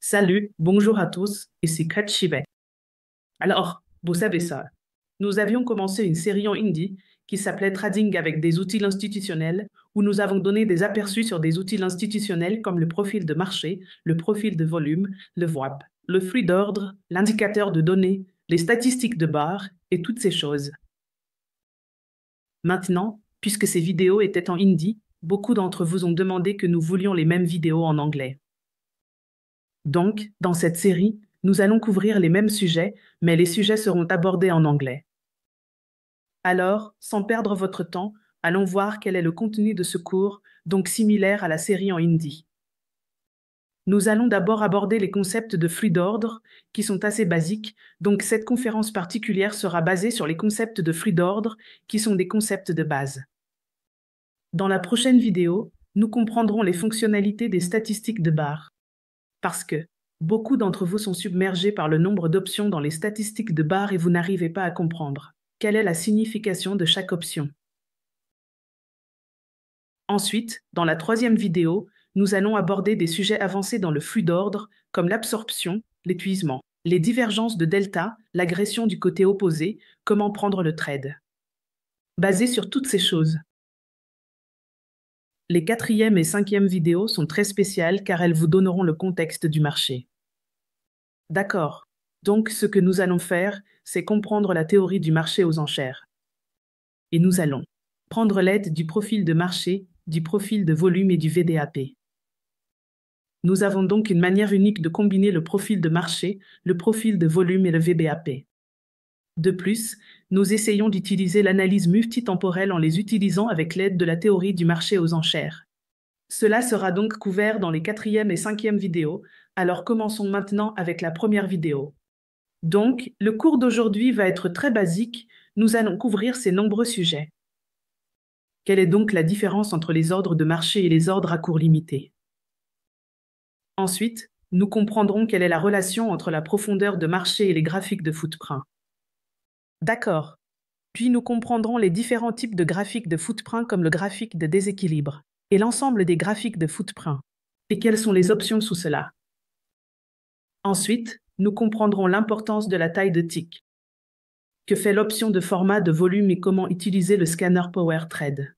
Salut, bonjour à tous, ici Kat Chivet. Alors, vous savez ça, nous avions commencé une série en hindi qui s'appelait Trading avec des outils institutionnels, où nous avons donné des aperçus sur des outils institutionnels comme le profil de marché, le profil de volume, le VWAP, le flux d'ordre, l'indicateur de données, les statistiques de barre et toutes ces choses. Maintenant, puisque ces vidéos étaient en hindi, beaucoup d'entre vous ont demandé que nous voulions les mêmes vidéos en anglais. Donc, dans cette série, nous allons couvrir les mêmes sujets, mais les sujets seront abordés en anglais. Alors, sans perdre votre temps, allons voir quel est le contenu de ce cours, donc similaire à la série en hindi. Nous allons d'abord aborder les concepts de flux d'ordre, qui sont assez basiques, donc cette conférence particulière sera basée sur les concepts de flux d'ordre, qui sont des concepts de base. Dans la prochaine vidéo, nous comprendrons les fonctionnalités des statistiques de barre. Parce que beaucoup d'entre vous sont submergés par le nombre d'options dans les statistiques de barre et vous n'arrivez pas à comprendre quelle est la signification de chaque option. Ensuite, dans la troisième vidéo, nous allons aborder des sujets avancés dans le flux d'ordre, comme l'absorption, l'épuisement, les divergences de delta, l'agression du côté opposé, comment prendre le trade. Basé sur toutes ces choses. Les quatrième et cinquième vidéos sont très spéciales car elles vous donneront le contexte du marché. D'accord. Donc, ce que nous allons faire, c'est comprendre la théorie du marché aux enchères. Et nous allons prendre l'aide du profil de marché, du profil de volume et du VDAP. Nous avons donc une manière unique de combiner le profil de marché, le profil de volume et le VBAP. De plus, nous essayons d'utiliser l'analyse multitemporelle en les utilisant avec l'aide de la théorie du marché aux enchères. Cela sera donc couvert dans les quatrième et cinquième vidéos, alors commençons maintenant avec la première vidéo. Donc, le cours d'aujourd'hui va être très basique, nous allons couvrir ces nombreux sujets. Quelle est donc la différence entre les ordres de marché et les ordres à cours limité? Ensuite, nous comprendrons quelle est la relation entre la profondeur de marché et les graphiques de footprint. D'accord. Puis nous comprendrons les différents types de graphiques de footprint comme le graphique de déséquilibre et l'ensemble des graphiques de footprint. Et quelles sont les options sous cela? Ensuite, nous comprendrons l'importance de la taille de tick. Que fait l'option de format de volume et comment utiliser le scanner PowerTrade.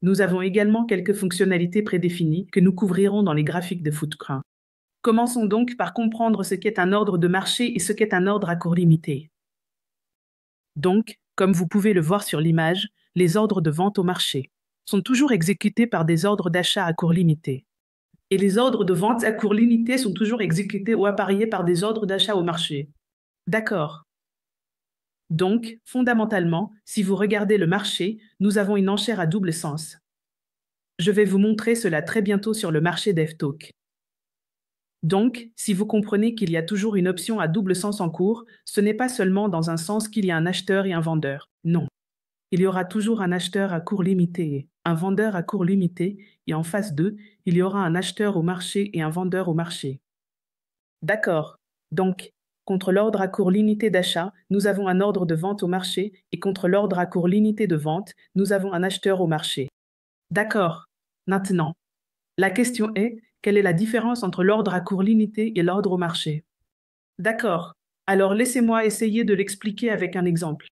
Nous avons également quelques fonctionnalités prédéfinies que nous couvrirons dans les graphiques de footprint. Commençons donc par comprendre ce qu'est un ordre de marché et ce qu'est un ordre à court limité. Donc, comme vous pouvez le voir sur l'image, les ordres de vente au marché sont toujours exécutés par des ordres d'achat à court limité. Et les ordres de vente à court limité sont toujours exécutés ou appariés par des ordres d'achat au marché. D'accord. Donc, fondamentalement, si vous regardez le marché, nous avons une enchère à double sens. Je vais vous montrer cela très bientôt sur le marché DevTalk. Donc, si vous comprenez qu'il y a toujours une option à double sens en cours, ce n'est pas seulement dans un sens qu'il y a un acheteur et un vendeur. Non. Il y aura toujours un acheteur à court limité, un vendeur à court limité, et en face d'eux, il y aura un acheteur au marché et un vendeur au marché. D'accord. Donc, contre l'ordre à court limité d'achat, nous avons un ordre de vente au marché, et contre l'ordre à court limité de vente, nous avons un acheteur au marché. D'accord. Maintenant, la question est, quelle est la différence entre l'ordre à court limité et l'ordre au marché? D'accord. Alors laissez-moi essayer de l'expliquer avec un exemple.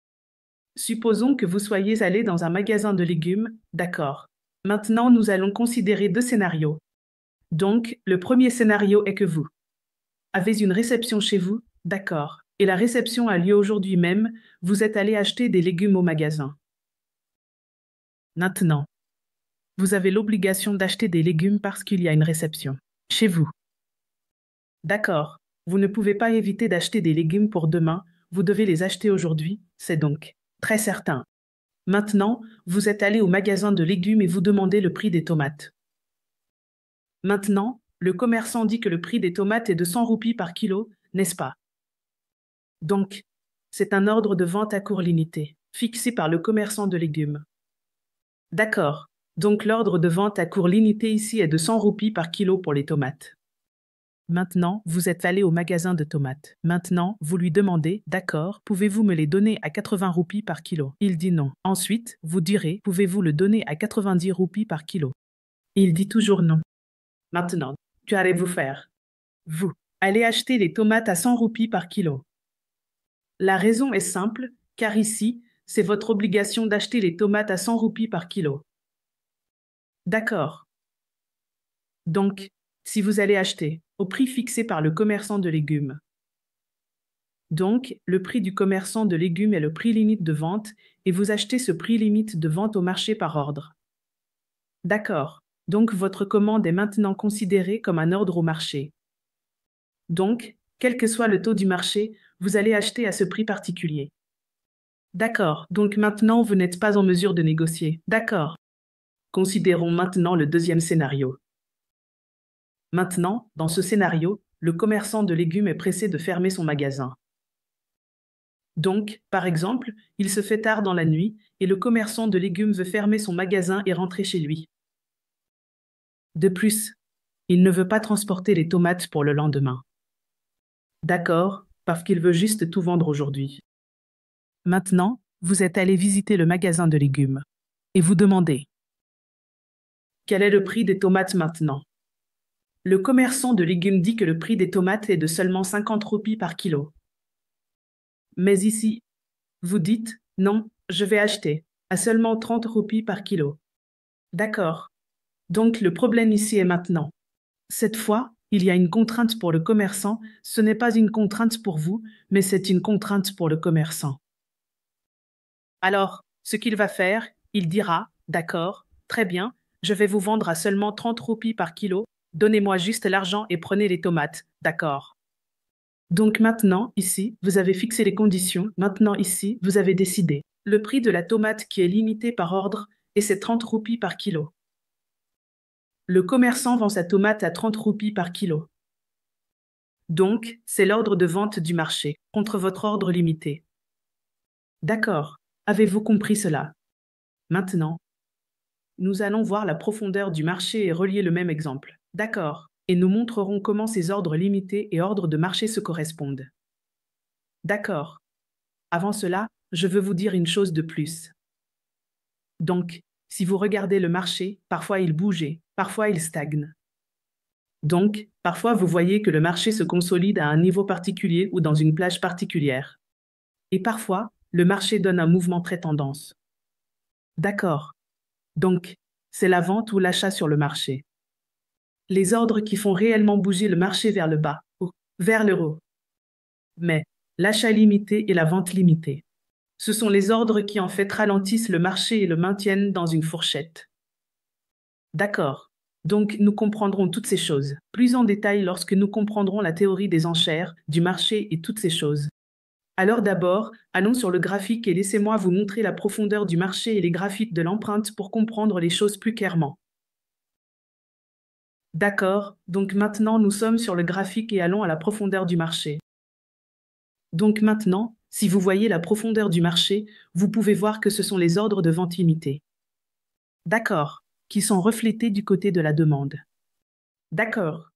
Supposons que vous soyez allé dans un magasin de légumes, d'accord. Maintenant, nous allons considérer deux scénarios. Donc, le premier scénario est que vous avez une réception chez vous, d'accord. Et la réception a lieu aujourd'hui même, vous êtes allé acheter des légumes au magasin. Maintenant, vous avez l'obligation d'acheter des légumes parce qu'il y a une réception chez vous. D'accord. Vous ne pouvez pas éviter d'acheter des légumes pour demain, vous devez les acheter aujourd'hui, c'est donc très certain. Maintenant, vous êtes allé au magasin de légumes et vous demandez le prix des tomates. Maintenant, le commerçant dit que le prix des tomates est de 100 roupies par kilo, n'est-ce pas? Donc, c'est un ordre de vente à court limité, fixé par le commerçant de légumes. D'accord. Donc l'ordre de vente à court limité ici est de 100 roupies par kilo pour les tomates. Maintenant, vous êtes allé au magasin de tomates. Maintenant, vous lui demandez, d'accord, pouvez-vous me les donner à 80 roupies par kilo? Il dit non. Ensuite, vous direz, pouvez-vous le donner à 90 roupies par kilo? Il dit toujours non. Maintenant, qu'allez-vous faire? Vous allez acheter les tomates à 100 roupies par kilo. La raison est simple, car ici, c'est votre obligation d'acheter les tomates à 100 roupies par kilo. D'accord. Donc, si vous allez acheter au prix fixé par le commerçant de légumes. Donc, le prix du commerçant de légumes est le prix limite de vente et vous achetez ce prix limite de vente au marché par ordre. D'accord. Donc, votre commande est maintenant considérée comme un ordre au marché. Donc, quel que soit le taux du marché, vous allez acheter à ce prix particulier. D'accord. Donc maintenant, vous n'êtes pas en mesure de négocier. D'accord. Considérons maintenant le deuxième scénario. Maintenant, dans ce scénario, le commerçant de légumes est pressé de fermer son magasin. Donc, par exemple, il se fait tard dans la nuit et le commerçant de légumes veut fermer son magasin et rentrer chez lui. De plus, il ne veut pas transporter les tomates pour le lendemain. D'accord, parce qu'il veut juste tout vendre aujourd'hui. Maintenant, vous êtes allé visiter le magasin de légumes et vous demandez: quel est le prix des tomates maintenant? Le commerçant de légumes dit que le prix des tomates est de seulement 50 roupies par kilo. Mais ici, vous dites: non, je vais acheter à seulement 30 roupies par kilo. D'accord. Donc le problème ici est maintenant. Cette fois, il y a une contrainte pour le commerçant, ce n'est pas une contrainte pour vous, mais c'est une contrainte pour le commerçant. Alors, ce qu'il va faire, il dira: d'accord, très bien, je vais vous vendre à seulement 30 roupies par kilo, donnez-moi juste l'argent et prenez les tomates, d'accord. Donc maintenant, ici, vous avez fixé les conditions, maintenant ici, vous avez décidé. Le prix de la tomate qui est limité par ordre, et c'est 30 roupies par kilo. Le commerçant vend sa tomate à 30 roupies par kilo. Donc, c'est l'ordre de vente du marché, contre votre ordre limité. D'accord. Avez-vous compris cela? Maintenant, nous allons voir la profondeur du marché et relier le même exemple. D'accord. Et nous montrerons comment ces ordres limités et ordres de marché se correspondent. D'accord. Avant cela, je veux vous dire une chose de plus. Donc, si vous regardez le marché, parfois il bouge, parfois il stagne. Donc, parfois vous voyez que le marché se consolide à un niveau particulier ou dans une plage particulière. Et parfois, le marché donne un mouvement très tendance. D'accord. Donc, c'est la vente ou l'achat sur le marché. Les ordres qui font réellement bouger le marché vers le bas ou vers le haut. Mais l'achat limité et la vente limitée. Ce sont les ordres qui en fait ralentissent le marché et le maintiennent dans une fourchette. D'accord. Donc, nous comprendrons toutes ces choses, plus en détail lorsque nous comprendrons la théorie des enchères, du marché et toutes ces choses. Alors d'abord, allons sur le graphique et laissez-moi vous montrer la profondeur du marché et les graphiques de l'empreinte pour comprendre les choses plus clairement. D'accord, donc maintenant nous sommes sur le graphique et allons à la profondeur du marché. Donc maintenant, si vous voyez la profondeur du marché, vous pouvez voir que ce sont les ordres de vente limités. D'accord, qui sont reflétés du côté de la demande. D'accord.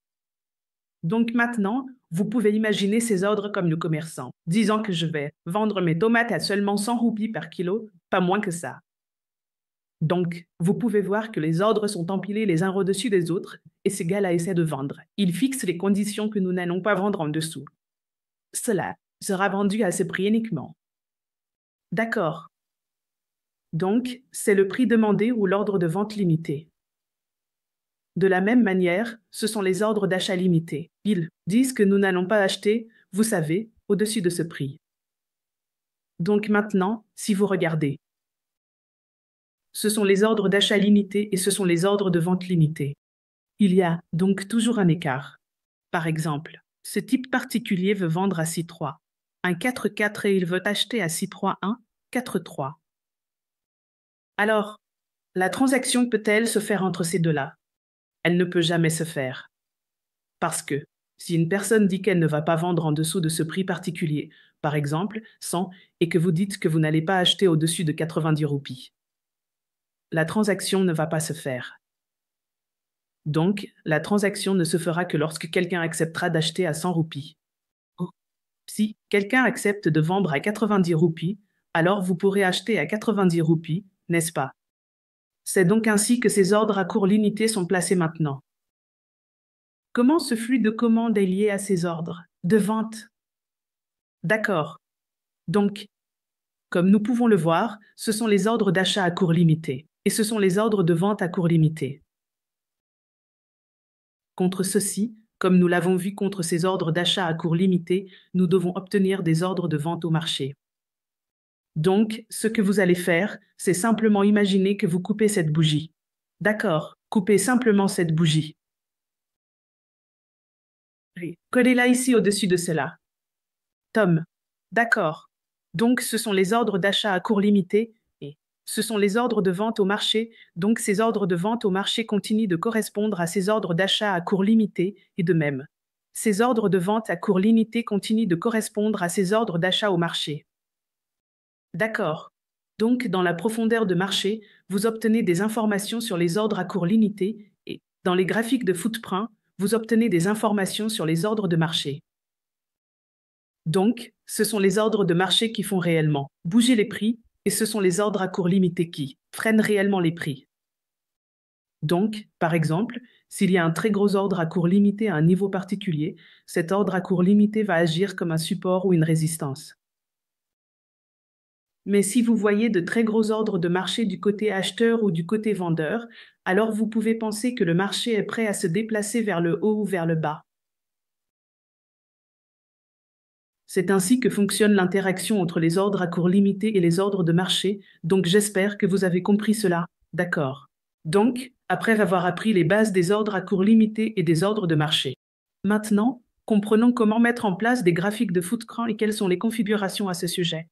Donc maintenant, vous pouvez imaginer ces ordres comme le commerçant, disant que je vais vendre mes tomates à seulement 100 roupies par kilo, pas moins que ça. Donc, vous pouvez voir que les ordres sont empilés les uns au-dessus des autres, et ce gars-là essaie de vendre. Il fixe les conditions que nous n'allons pas vendre en dessous. Cela sera vendu à ce prix uniquement. D'accord. Donc, c'est le prix demandé ou l'ordre de vente limité. De la même manière, ce sont les ordres d'achat limités. Ils disent que nous n'allons pas acheter, vous savez, au-dessus de ce prix. Donc maintenant, si vous regardez, ce sont les ordres d'achat limités et ce sont les ordres de vente limités. Il y a donc toujours un écart. Par exemple, ce type particulier veut vendre à 6,3, un 4,4 et il veut acheter à 6,3,1, 4,3. Alors, la transaction peut-elle se faire entre ces deux-là? Elle ne peut jamais se faire. Parce que, si une personne dit qu'elle ne va pas vendre en dessous de ce prix particulier, par exemple 100, et que vous dites que vous n'allez pas acheter au-dessus de 90 roupies, la transaction ne va pas se faire. Donc, la transaction ne se fera que lorsque quelqu'un acceptera d'acheter à 100 roupies. Si quelqu'un accepte de vendre à 90 roupies, alors vous pourrez acheter à 90 roupies, n'est-ce pas? C'est donc ainsi que ces ordres à cours limité sont placés maintenant. Comment ce flux de commandes est lié à ces ordres de vente? D'accord. Donc, comme nous pouvons le voir, ce sont les ordres d'achat à court limité et ce sont les ordres de vente à court limité. Contre ceci, comme nous l'avons vu contre ces ordres d'achat à court limité, nous devons obtenir des ordres de vente au marché. Donc, ce que vous allez faire, c'est simplement imaginer que vous coupez cette bougie. D'accord, coupez simplement cette bougie. Collez-la ici au-dessus de cela. Tom. D'accord. Donc, ce sont les ordres d'achat à court limité et ce sont les ordres de vente au marché. Donc, ces ordres de vente au marché continuent de correspondre à ces ordres d'achat à court limité et de même. Ces ordres de vente à court limité continuent de correspondre à ces ordres d'achat au marché. D'accord. Donc, dans la profondeur de marché, vous obtenez des informations sur les ordres à court limité et, dans les graphiques de footprint, vous obtenez des informations sur les ordres de marché. Donc, ce sont les ordres de marché qui font réellement bouger les prix et ce sont les ordres à court limité qui freinent réellement les prix. Donc, par exemple, s'il y a un très gros ordre à court limité à un niveau particulier, cet ordre à court limité va agir comme un support ou une résistance. Mais si vous voyez de très gros ordres de marché du côté acheteur ou du côté vendeur, alors vous pouvez penser que le marché est prêt à se déplacer vers le haut ou vers le bas. C'est ainsi que fonctionne l'interaction entre les ordres à court limité et les ordres de marché, donc j'espère que vous avez compris cela. D'accord. Donc, après avoir appris les bases des ordres à court limité et des ordres de marché, maintenant, comprenons comment mettre en place des graphiques de footprint et quelles sont les configurations à ce sujet.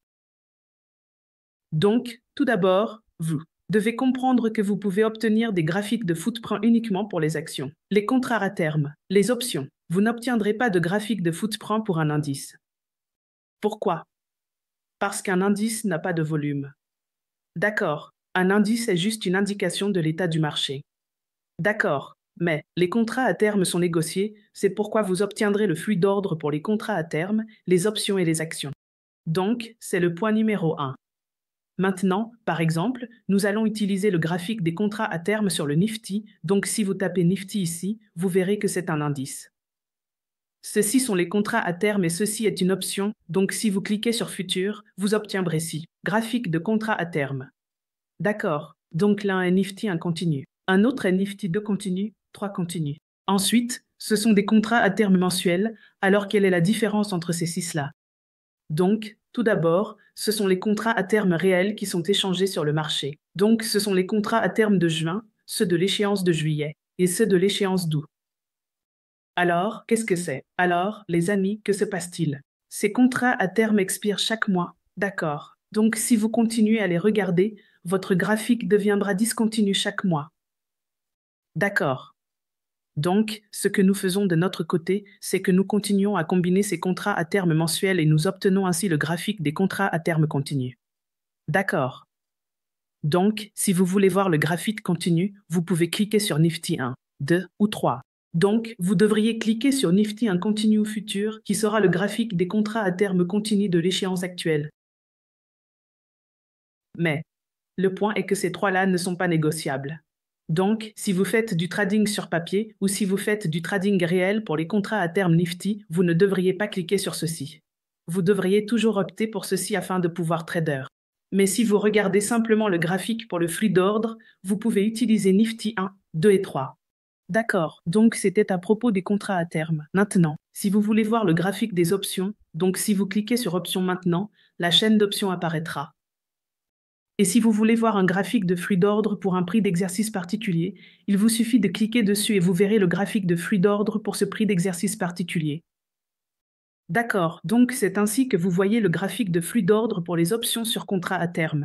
Donc, tout d'abord, vous devez comprendre que vous pouvez obtenir des graphiques de footprint uniquement pour les actions, les contrats à terme, les options. Vous n'obtiendrez pas de graphique de footprint pour un indice. Pourquoi? Parce qu'un indice n'a pas de volume. D'accord, un indice est juste une indication de l'état du marché. D'accord, mais les contrats à terme sont négociés, c'est pourquoi vous obtiendrez le flux d'ordre pour les contrats à terme, les options et les actions. Donc, c'est le point numéro 1. Maintenant, par exemple, nous allons utiliser le graphique des contrats à terme sur le Nifty, donc si vous tapez Nifty ici, vous verrez que c'est un indice. Ceux-ci sont les contrats à terme et ceci est une option, donc si vous cliquez sur Futur, vous obtiendrez ci, graphique de contrat à terme. D'accord, donc l'un est Nifty 1 continu, un autre est Nifty 2 continu, 3 continu. Ensuite, ce sont des contrats à terme mensuels, alors quelle est la différence entre ces 6-là? Donc, tout d'abord, ce sont les contrats à terme réels qui sont échangés sur le marché. Donc, ce sont les contrats à terme de juin, ceux de l'échéance de juillet et ceux de l'échéance d'août. Alors, qu'est-ce que c'est? Alors, les amis, que se passe-t-il? Ces contrats à terme expirent chaque mois. D'accord. Donc, si vous continuez à les regarder, votre graphique deviendra discontinu chaque mois. D'accord. Donc, ce que nous faisons de notre côté, c'est que nous continuons à combiner ces contrats à terme mensuels et nous obtenons ainsi le graphique des contrats à terme continu. D'accord. Donc, si vous voulez voir le graphique continu, vous pouvez cliquer sur Nifty 1, 2 ou 3. Donc, vous devriez cliquer sur Nifty 1 continu ou futur, qui sera le graphique des contrats à terme continu de l'échéance actuelle. Mais, le point est que ces trois-là ne sont pas négociables. Donc, si vous faites du trading sur papier ou si vous faites du trading réel pour les contrats à terme Nifty, vous ne devriez pas cliquer sur ceci. Vous devriez toujours opter pour ceci afin de pouvoir trader. Mais si vous regardez simplement le graphique pour le flux d'ordre, vous pouvez utiliser Nifty 1, 2 et 3. D'accord, donc c'était à propos des contrats à terme. Maintenant, si vous voulez voir le graphique des options, donc si vous cliquez sur Options maintenant, la chaîne d'options apparaîtra. Et si vous voulez voir un graphique de flux d'ordre pour un prix d'exercice particulier, il vous suffit de cliquer dessus et vous verrez le graphique de flux d'ordre pour ce prix d'exercice particulier. D'accord, donc c'est ainsi que vous voyez le graphique de flux d'ordre pour les options sur contrat à terme.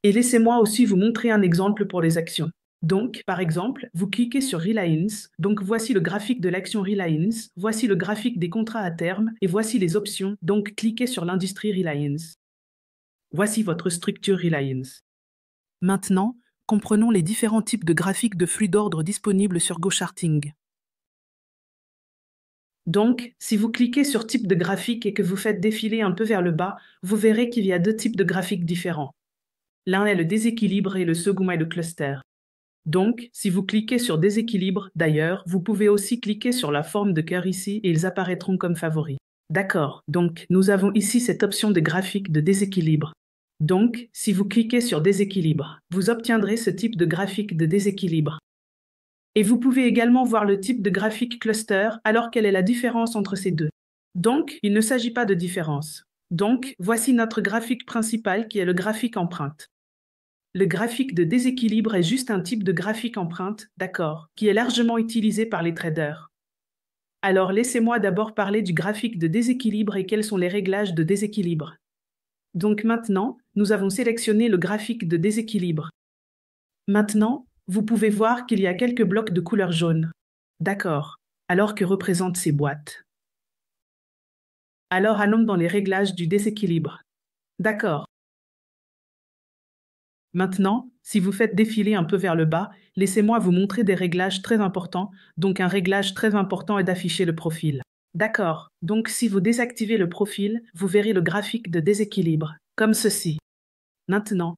Et laissez-moi aussi vous montrer un exemple pour les actions. Donc, par exemple, vous cliquez sur Reliance, donc voici le graphique de l'action Reliance, voici le graphique des contrats à terme, et voici les options, donc cliquez sur l'industrie Reliance. Voici votre structure Reliance. Maintenant, comprenons les différents types de graphiques de flux d'ordre disponibles sur GoCharting. Donc, si vous cliquez sur type de graphique et que vous faites défiler un peu vers le bas, vous verrez qu'il y a deux types de graphiques différents. L'un est le déséquilibre et le second est le cluster. Donc, si vous cliquez sur déséquilibre, d'ailleurs, vous pouvez aussi cliquer sur la forme de cœur ici et ils apparaîtront comme favoris. D'accord, donc nous avons ici cette option de graphique de déséquilibre. Donc, si vous cliquez sur déséquilibre, vous obtiendrez ce type de graphique de déséquilibre. Et vous pouvez également voir le type de graphique cluster, alors quelle est la différence entre ces deux. Donc, il ne s'agit pas de différence. Donc, voici notre graphique principal qui est le graphique empreinte. Le graphique de déséquilibre est juste un type de graphique empreinte, d'accord, qui est largement utilisé par les traders. Alors laissez-moi d'abord parler du graphique de déséquilibre et quels sont les réglages de déséquilibre. Donc maintenant, nous avons sélectionné le graphique de déséquilibre. Maintenant, vous pouvez voir qu'il y a quelques blocs de couleur jaune. D'accord. Alors que représentent ces boîtes? Alors allons dans les réglages du déséquilibre. D'accord. Maintenant, si vous faites défiler un peu vers le bas, laissez-moi vous montrer des réglages très importants. Donc un réglage très important est d'afficher le profil. D'accord. Donc si vous désactivez le profil, vous verrez le graphique de déséquilibre, comme ceci. Maintenant,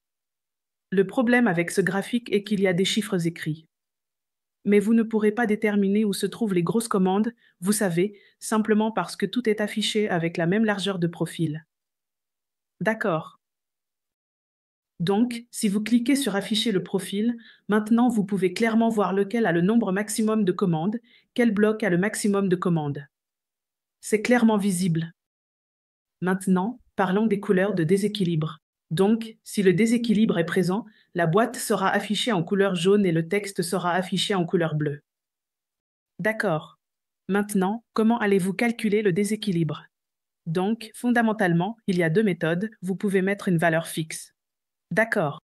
le problème avec ce graphique est qu'il y a des chiffres écrits. Mais vous ne pourrez pas déterminer où se trouvent les grosses commandes, vous savez, simplement parce que tout est affiché avec la même largeur de profil. D'accord. Donc, si vous cliquez sur afficher le profil, maintenant vous pouvez clairement voir lequel a le nombre maximum de commandes, quel bloc a le maximum de commandes. C'est clairement visible. Maintenant, parlons des couleurs de déséquilibre. Donc, si le déséquilibre est présent, la boîte sera affichée en couleur jaune et le texte sera affiché en couleur bleue. D'accord. Maintenant, comment allez-vous calculer le déséquilibre? Donc, fondamentalement, il y a deux méthodes, vous pouvez mettre une valeur fixe. D'accord.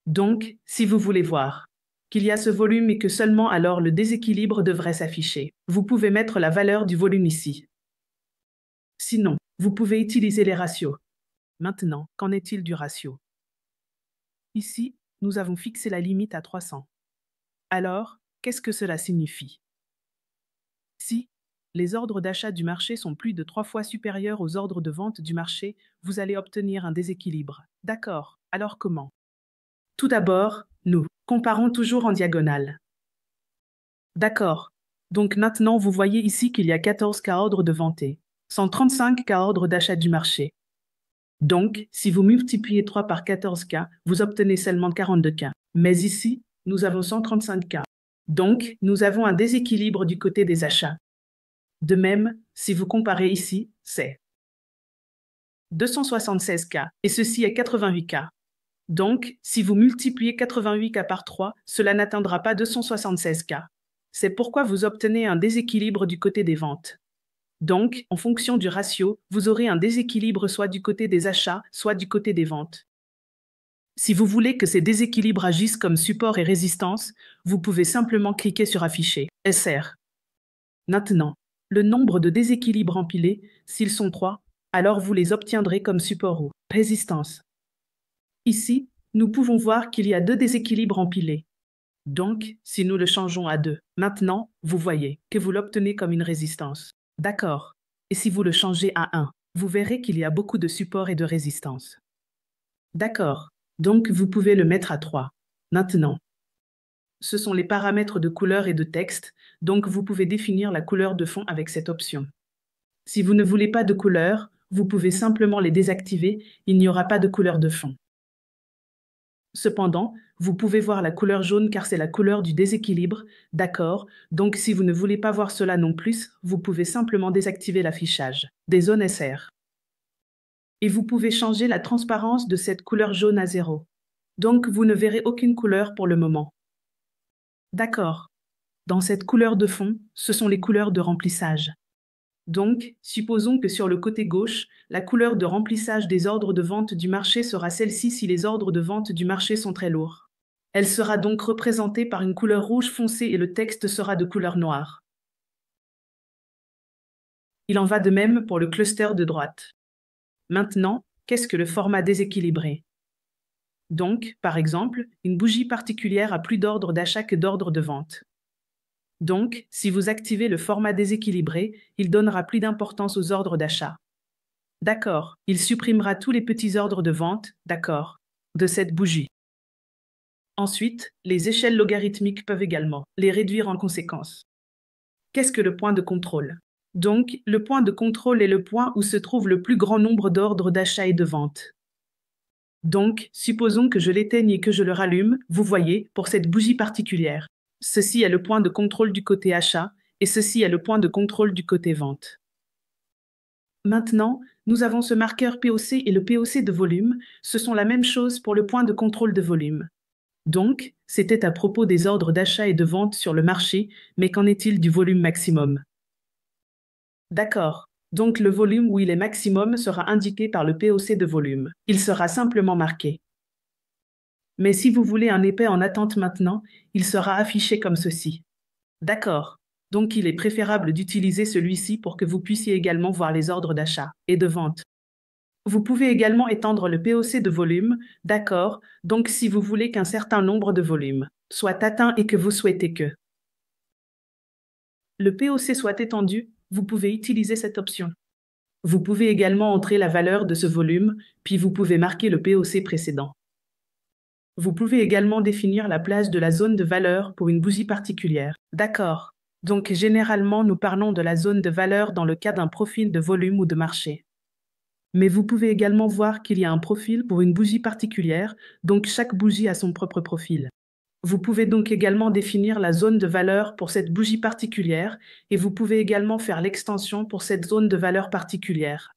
Donc, si vous voulez voir qu'il y a ce volume et que seulement alors le déséquilibre devrait s'afficher, vous pouvez mettre la valeur du volume ici. Sinon, vous pouvez utiliser les ratios. Maintenant, qu'en est-il du ratio? Ici, nous avons fixé la limite à 300. Alors, qu'est-ce que cela signifie? Si les ordres d'achat du marché sont plus de 3 fois supérieurs aux ordres de vente du marché, vous allez obtenir un déséquilibre. D'accord. Alors comment? Tout d'abord, nous comparons toujours en diagonale. D'accord. Donc maintenant, vous voyez ici qu'il y a 14 cas ordres de vente et 135 cas ordres d'achat du marché. Donc, si vous multipliez 3 par 14 cas, vous obtenez seulement 42 cas. Mais ici, nous avons 135 cas. Donc, nous avons un déséquilibre du côté des achats. De même, si vous comparez ici, c'est 276 cas et ceci est 88 cas. Donc, si vous multipliez 88 cas par 3, cela n'atteindra pas 276 cas. C'est pourquoi vous obtenez un déséquilibre du côté des ventes. Donc, en fonction du ratio, vous aurez un déséquilibre soit du côté des achats, soit du côté des ventes. Si vous voulez que ces déséquilibres agissent comme support et résistance, vous pouvez simplement cliquer sur Afficher, SR. Maintenant, le nombre de déséquilibres empilés, s'ils sont 3, alors vous les obtiendrez comme support ou résistance. Ici, nous pouvons voir qu'il y a 2 déséquilibres empilés. Donc, si nous le changeons à 2, maintenant, vous voyez que vous l'obtenez comme une résistance. D'accord. Et si vous le changez à 1, vous verrez qu'il y a beaucoup de support et de résistance. D'accord. Donc, vous pouvez le mettre à 3. Maintenant, ce sont les paramètres de couleur et de texte, donc vous pouvez définir la couleur de fond avec cette option. Si vous ne voulez pas de couleur, vous pouvez simplement les désactiver, il n'y aura pas de couleur de fond. Cependant, vous pouvez voir la couleur jaune car c'est la couleur du déséquilibre, d'accord, donc si vous ne voulez pas voir cela non plus, vous pouvez simplement désactiver l'affichage des zones SR. Et vous pouvez changer la transparence de cette couleur jaune à 0. Donc vous ne verrez aucune couleur pour le moment. D'accord. Dans cette couleur de fond, ce sont les couleurs de remplissage. Donc, supposons que sur le côté gauche, la couleur de remplissage des ordres de vente du marché sera celle-ci si les ordres de vente du marché sont très lourds. Elle sera donc représentée par une couleur rouge foncé et le texte sera de couleur noire. Il en va de même pour le cluster de droite. Maintenant, qu'est-ce que le format déséquilibré? Donc, par exemple, une bougie particulière a plus d'ordre d'achat que d'ordre de vente. Donc, si vous activez le format déséquilibré, il donnera plus d'importance aux ordres d'achat. D'accord, il supprimera tous les petits ordres de vente, d'accord, de cette bougie. Ensuite, les échelles logarithmiques peuvent également les réduire en conséquence. Qu'est-ce que le point de contrôle? Donc, le point de contrôle est le point où se trouve le plus grand nombre d'ordres d'achat et de vente. Donc, supposons que je l'éteigne et que je le rallume, vous voyez, pour cette bougie particulière. Ceci est le point de contrôle du côté achat, et ceci est le point de contrôle du côté vente. Maintenant, nous avons ce marqueur POC et le POC de volume, ce sont la même chose pour le point de contrôle de volume. Donc, c'était à propos des ordres d'achat et de vente sur le marché, mais qu'en est-il du volume maximum? D'accord. Donc le volume où il est maximum sera indiqué par le POC de volume. Il sera simplement marqué. Mais si vous voulez un épais en attente maintenant, il sera affiché comme ceci. D'accord. Donc il est préférable d'utiliser celui-ci pour que vous puissiez également voir les ordres d'achat et de vente. Vous pouvez également étendre le POC de volume, d'accord, donc si vous voulez qu'un certain nombre de volumes soit atteint et que vous souhaitez que le POC soit étendu, vous pouvez utiliser cette option. Vous pouvez également entrer la valeur de ce volume, puis vous pouvez marquer le POC précédent. Vous pouvez également définir la place de la zone de valeur pour une bougie particulière. D'accord. Donc généralement, nous parlons de la zone de valeur dans le cas d'un profil de volume ou de marché. Mais vous pouvez également voir qu'il y a un profil pour une bougie particulière, donc chaque bougie a son propre profil. Vous pouvez donc également définir la zone de valeur pour cette bougie particulière et vous pouvez également faire l'extension pour cette zone de valeur particulière.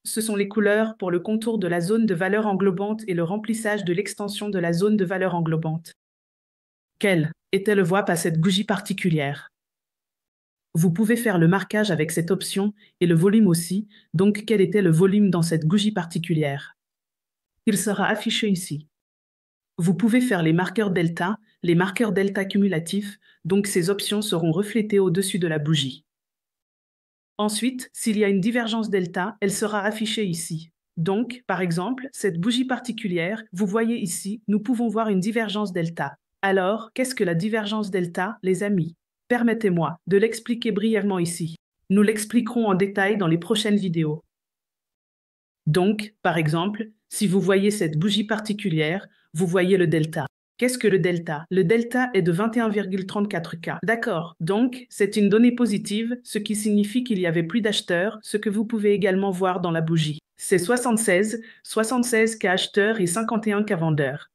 Ce sont les couleurs pour le contour de la zone de valeur englobante et le remplissage de l'extension de la zone de valeur englobante. Quelle était le VWAP à cette bougie particulière? Vous pouvez faire le marquage avec cette option et le volume aussi, donc quel était le volume dans cette bougie particulière? Il sera affiché ici. Vous pouvez faire les marqueurs delta cumulatifs, donc ces options seront reflétées au-dessus de la bougie. Ensuite, s'il y a une divergence delta, elle sera affichée ici. Donc, par exemple, cette bougie particulière, vous voyez ici, nous pouvons voir une divergence delta. Alors, qu'est-ce que la divergence delta, les amis? Permettez-moi de l'expliquer brièvement ici. Nous l'expliquerons en détail dans les prochaines vidéos. Donc, par exemple, si vous voyez cette bougie particulière, vous voyez le delta. Qu'est-ce que le delta? Le delta est de 21,34 K. D'accord. Donc, c'est une donnée positive, ce qui signifie qu'il y avait plus d'acheteurs, ce que vous pouvez également voir dans la bougie. C'est 76 K acheteurs et 51 K vendeurs.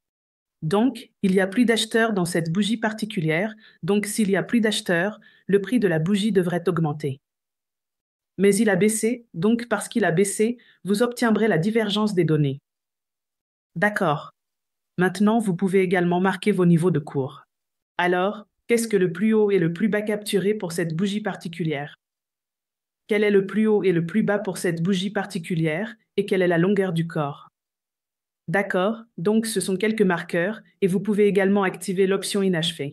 Donc, il y a plus d'acheteurs dans cette bougie particulière, donc s'il y a plus d'acheteurs, le prix de la bougie devrait augmenter. Mais il a baissé, donc parce qu'il a baissé, vous obtiendrez la divergence des données. D'accord. Maintenant, vous pouvez également marquer vos niveaux de cours. Alors, qu'est-ce que le plus haut et le plus bas capturé pour cette bougie particulière? Quel est le plus haut et le plus bas pour cette bougie particulière et quelle est la longueur du corps? D'accord, donc ce sont quelques marqueurs et vous pouvez également activer l'option inachevé.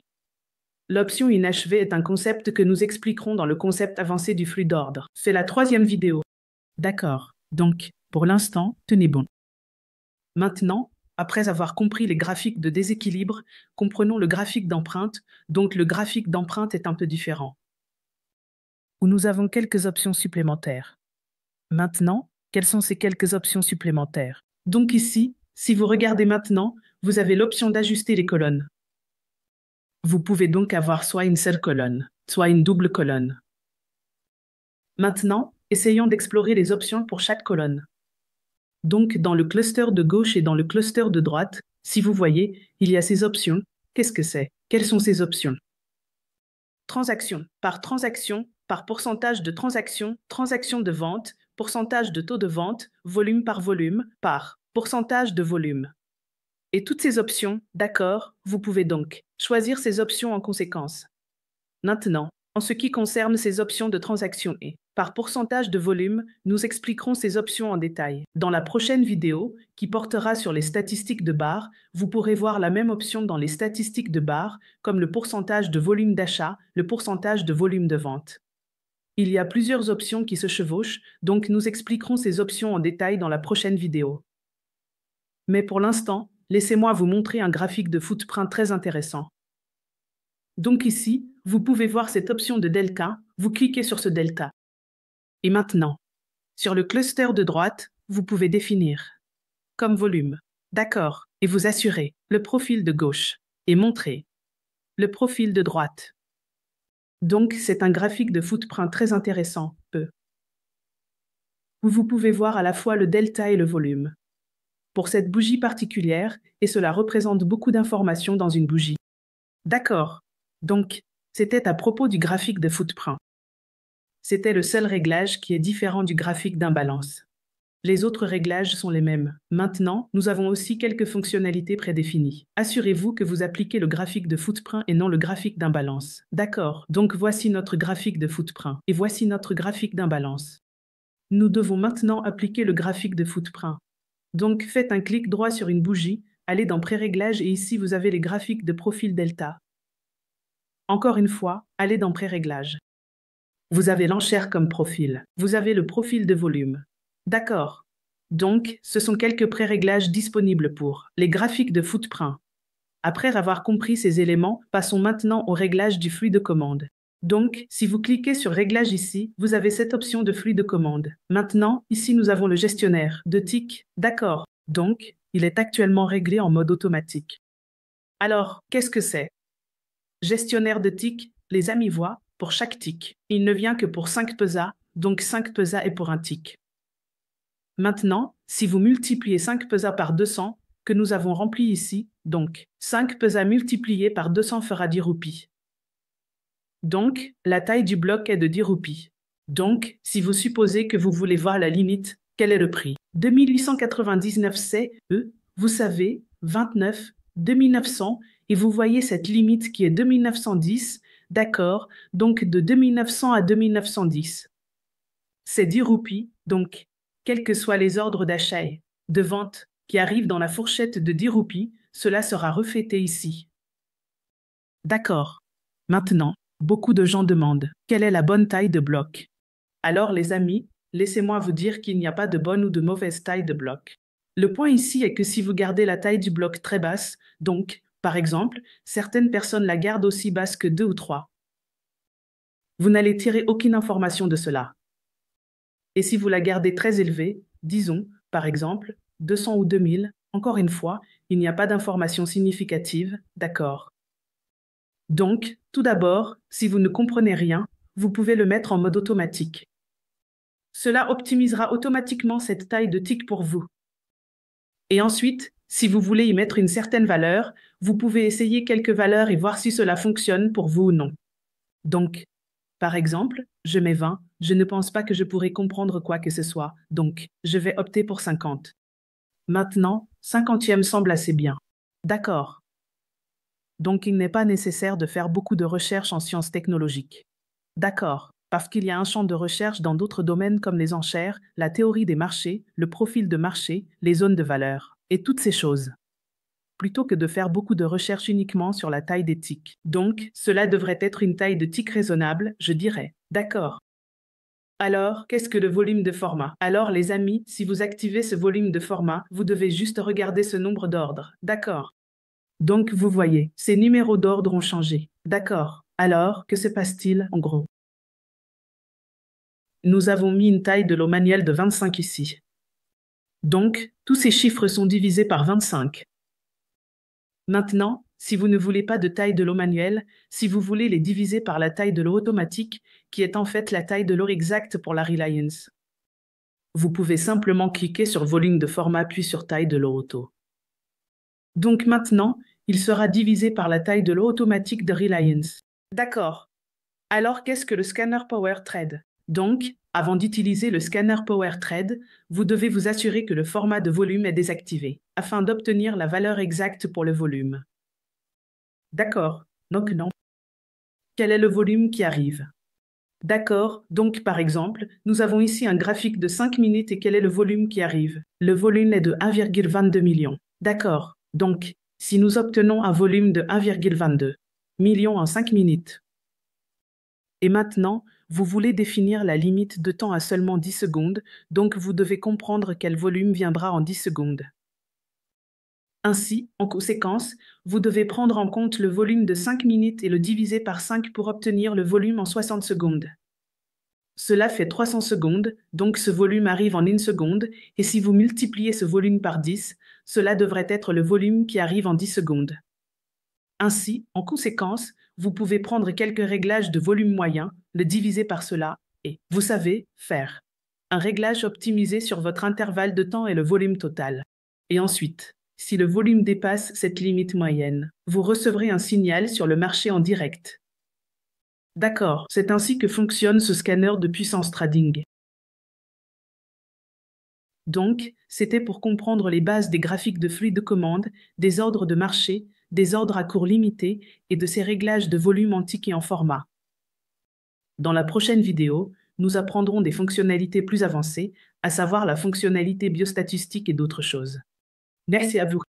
L'option inachevé est un concept que nous expliquerons dans le concept avancé du flux d'ordre. C'est la 3e vidéo. D'accord, donc pour l'instant, tenez bon. Maintenant, après avoir compris les graphiques de déséquilibre, comprenons le graphique d'empreinte, donc le graphique d'empreinte est un peu différent. Où nous avons quelques options supplémentaires. Maintenant, quelles sont ces quelques options supplémentaires? Donc ici, si vous regardez maintenant, vous avez l'option d'ajuster les colonnes. Vous pouvez donc avoir soit une seule colonne, soit une double colonne. Maintenant, essayons d'explorer les options pour chaque colonne. Donc, dans le cluster de gauche et dans le cluster de droite, si vous voyez, il y a ces options. Qu'est-ce que c'est? Quelles sont ces options? Transaction par pourcentage de transaction, transaction de vente, pourcentage de taux de vente, volume par volume, par pourcentage de volume. Et toutes ces options, d'accord, vous pouvez donc choisir ces options en conséquence. Maintenant, en ce qui concerne ces options de transaction et par pourcentage de volume, nous expliquerons ces options en détail. Dans la prochaine vidéo, qui portera sur les statistiques de barre, vous pourrez voir la même option dans les statistiques de barre, comme le pourcentage de volume d'achat, le pourcentage de volume de vente. Il y a plusieurs options qui se chevauchent, donc nous expliquerons ces options en détail dans la prochaine vidéo. Mais pour l'instant, laissez-moi vous montrer un graphique de footprint très intéressant. Donc ici, vous pouvez voir cette option de delta, vous cliquez sur ce delta. Et maintenant, sur le cluster de droite, vous pouvez définir comme volume. D'accord. et vous assurez le profil de gauche et montrez le profil de droite. Donc, c'est un graphique de footprint très intéressant, où vous pouvez voir à la fois le delta et le volume. Pour cette bougie particulière, et cela représente beaucoup d'informations dans une bougie. D'accord. Donc, c'était à propos du graphique de footprint. C'était le seul réglage qui est différent du graphique d'imbalance. Les autres réglages sont les mêmes. Maintenant, nous avons aussi quelques fonctionnalités prédéfinies. Assurez-vous que vous appliquez le graphique de footprint et non le graphique d'imbalance. D'accord. Donc voici notre graphique de footprint et voici notre graphique d'imbalance. Nous devons maintenant appliquer le graphique de footprint. Donc faites un clic droit sur une bougie, allez dans Pré-réglage et ici vous avez les graphiques de profil delta. Encore une fois, allez dans Pré-réglage. Vous avez l'enchère comme profil. Vous avez le profil de volume. D'accord. Donc, ce sont quelques pré-réglages disponibles pour les graphiques de footprint. Après avoir compris ces éléments, passons maintenant au réglage du flux de commande. Donc, si vous cliquez sur Réglage ici, vous avez cette option de flux de commande. Maintenant, ici nous avons le gestionnaire de tick. D'accord. Donc, il est actuellement réglé en mode automatique. Alors, qu'est-ce que c'est? Gestionnaire de tick, les amis voient, pour chaque tick. Il ne vient que pour 5 pesas, donc 5 pesas est pour un tick. Maintenant, si vous multipliez 5 pesas par 200, que nous avons rempli ici, donc 5 pesas multiplié par 200 fera 10 roupies. Donc, la taille du bloc est de 10 roupies. Donc, si vous supposez que vous voulez voir la limite, quel est le prix? 2899 c'est, vous savez, 29, 2900, et vous voyez cette limite qui est 2910, d'accord, donc de 2900 à 2910. C'est 10 roupies, donc, quels que soient les ordres d'achat et de vente qui arrivent dans la fourchette de 10 roupies, cela sera reflété ici. D'accord. Maintenant, beaucoup de gens demandent quelle est la bonne taille de bloc. Alors les amis, laissez-moi vous dire qu'il n'y a pas de bonne ou de mauvaise taille de bloc. Le point ici est que si vous gardez la taille du bloc très basse, donc, par exemple, certaines personnes la gardent aussi basse que 2 ou 3, vous n'allez tirer aucune information de cela. Et si vous la gardez très élevée, disons, par exemple, 200 ou 2000, encore une fois, il n'y a pas d'information significative, d'accord. Donc, tout d'abord, si vous ne comprenez rien, vous pouvez le mettre en mode automatique. Cela optimisera automatiquement cette taille de tick pour vous. Et ensuite, si vous voulez y mettre une certaine valeur, vous pouvez essayer quelques valeurs et voir si cela fonctionne pour vous ou non. Donc, par exemple, je mets 20, je ne pense pas que je pourrai comprendre quoi que ce soit, donc je vais opter pour 50. Maintenant, 50e semble assez bien. D'accord. Donc il n'est pas nécessaire de faire beaucoup de recherches en sciences technologiques. D'accord, parce qu'il y a un champ de recherche dans d'autres domaines comme les enchères, la théorie des marchés, le profil de marché, les zones de valeur, et toutes ces choses. Plutôt que de faire beaucoup de recherches uniquement sur la taille des ticks. Donc, cela devrait être une taille de tick raisonnable, je dirais. D'accord. Alors, qu'est-ce que le volume de format? Alors, les amis, si vous activez ce volume de format, vous devez juste regarder ce nombre d'ordres. D'accord. Donc, vous voyez, ces numéros d'ordre ont changé. D'accord. Alors, que se passe-t-il, en gros? Nous avons mis une taille de l'eau manuelle de 25 ici. Donc, tous ces chiffres sont divisés par 25. Maintenant, si vous ne voulez pas de taille de l'eau manuelle, si vous voulez les diviser par la taille de l'eau automatique, qui est en fait la taille de l'eau exacte pour la Reliance, vous pouvez simplement cliquer sur volume de format puis sur taille de l'eau auto. Donc maintenant, il sera divisé par la taille de l'eau automatique de Reliance. D'accord. Alors qu'est-ce que le scanner PowerThread? Donc, avant d'utiliser le scanner PowerThread, vous devez vous assurer que le format de volume est désactivé, afin d'obtenir la valeur exacte pour le volume. D'accord, donc non. Quel est le volume qui arrive? D'accord, donc par exemple, nous avons ici un graphique de 5 minutes et quel est le volume qui arrive? Le volume est de 1,22 million. D'accord, donc si nous obtenons un volume de 1,22 million en 5 minutes, et maintenant, vous voulez définir la limite de temps à seulement 10 secondes, donc vous devez comprendre quel volume viendra en 10 secondes. Ainsi, en conséquence, vous devez prendre en compte le volume de 5 minutes et le diviser par 5 pour obtenir le volume en 60 secondes. Cela fait 300 secondes, donc ce volume arrive en 1 seconde, et si vous multipliez ce volume par 10, cela devrait être le volume qui arrive en 10 secondes. Ainsi, en conséquence, vous pouvez prendre quelques réglages de volume moyen, le diviser par cela, et, vous savez, faire un réglage optimisé sur votre intervalle de temps et le volume total. Et ensuite, si le volume dépasse cette limite moyenne, vous recevrez un signal sur le marché en direct. D'accord, c'est ainsi que fonctionne ce scanner de puissance trading. Donc, c'était pour comprendre les bases des graphiques de flux de commande, des ordres de marché, des ordres à cours limité et de ces réglages de volume en tickets en format. Dans la prochaine vidéo, nous apprendrons des fonctionnalités plus avancées, à savoir la fonctionnalité biostatistique et d'autres choses. Merci à vous.